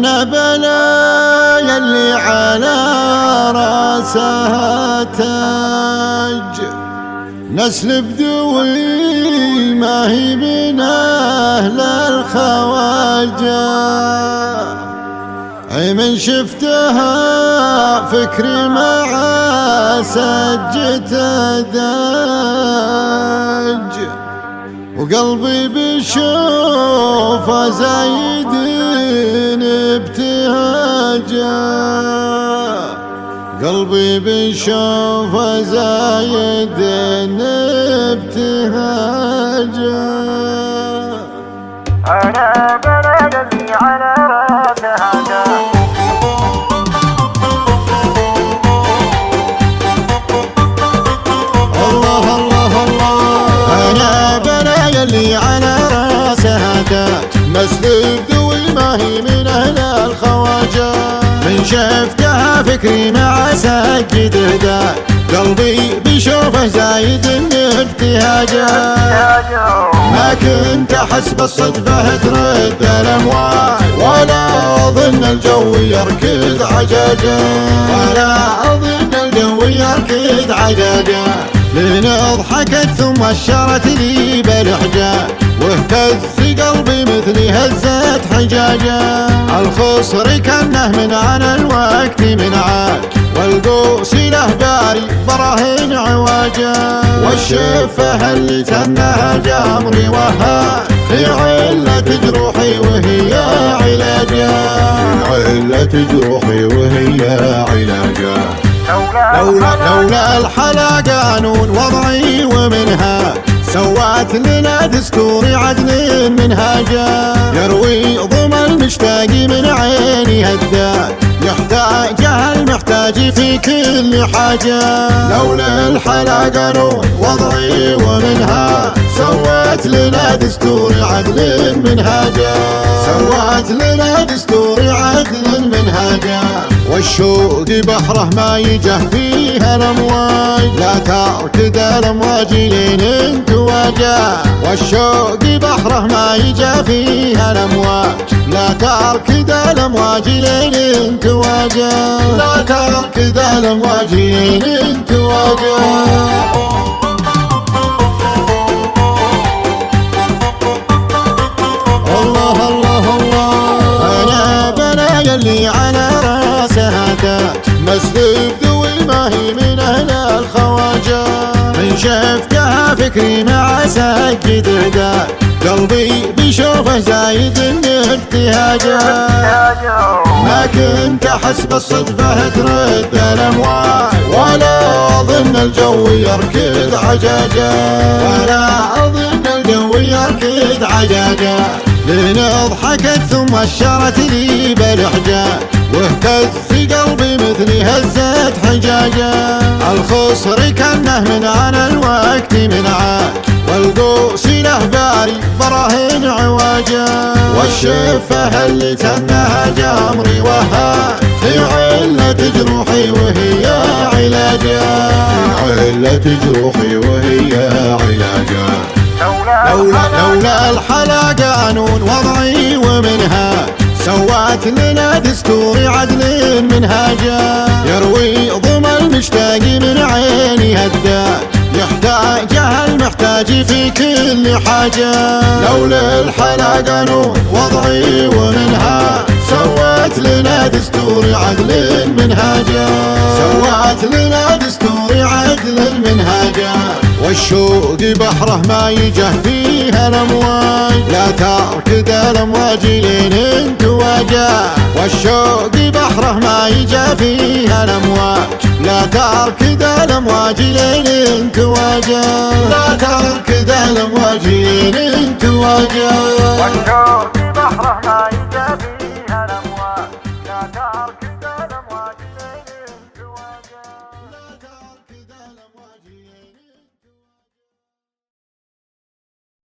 أنا بلايا اللي على راسها تاج، نسل بدوي ما هي من أهل الخواجة. من شفتها فكري مع سجته داج، وقلبي بشوفه زايد ابتهاجا، قلبي بشوفه زايد ابتهاجا. أنا بلدي على راسها تاج، الله الله الله. أنا بلايا على راسها تاج، نسل بدوي ما هي من أهل الخواجة. من شفتها فكري مع سجده داج، قلبي بشوفه زايد ابتهاجا. ما كنت أحس بالصدفة ترد الأمواج، ولا أظن الجو يركض عجاجا، ولا أظن الجو يركض عجاجا. لين ضحكت ثم أشرت لي بالإحجاج، واهتز قلبي مثل هزة حجاجة. الخصر كانه من عن الوقت منعاج، والقوس له باري براهين عواجا. والشفة اللي تنها جمري وهاج، في علة جروحي وهي علاجا، علة جروحي وهي علاجا. لولا الحلا قانون وضعي ومنها، سوات لنا دستور عدل منهاجا. يروي ضم المشتاق من عيني هداج، يحتاجها المحتاج في كل حاجة. لولا الحلا قانون وضعي ومنها، سوات لنا دستور عدل منهاجا، سوات لنا دستور عدل منهاجا. والشوق بحره ما يجه فيها الأمواج، لا تركد الأمواج لين انتواجا. والشوق بحره ما يجه فيها الأمواج، لا تركد الأمواج لين انتواجا، لا تركد الأمواج لين انتواجا. الله الله الله. أنا بلايا اللي على راسها تاج، نسل بدوي ما هي من أهل الخواجة. من شفتها فكري مع سجده داج، قلبي بشوفه زايد ابتهاجا. ما كنت أحس بالصدفة ترد الأمواج، ولا أظن الجو يركض عجاجا، ولا أظن الجو يركض عجاجا. لين ضحكت ثم أشرت لي بالإحجاج، واهتز قلبي مثل هزة حجاجة. الخصر كانه من عن الوقت منعاج، والقوس له باري براهين عواجا. والشفة اللي تنها جمري وهاج، في علة جروحي وهي علاجا، علة جروحي وهي علاجا. لولا الحلا قانون وضعي ومنها، سوات لنا دستور عدل منهاجا. يروي ضم المشتاق من عيني هداج، يحتاجها المحتاج في كل حاجة. لولا الحلا قانون وضعي ومنها، سوات لنا دستور عدل منهاجا، سوات لنا دستور عدل منهاجا. والشوق بحره ما يجه فيها الأمواج، لا تركد الأمواج لين انتواجا. والشوق بحره ما يجه فيها الأمواج، لا تركد الأمواج لين انتواجا، لا تركد الأمواج لين انتواجا. والشوق بحره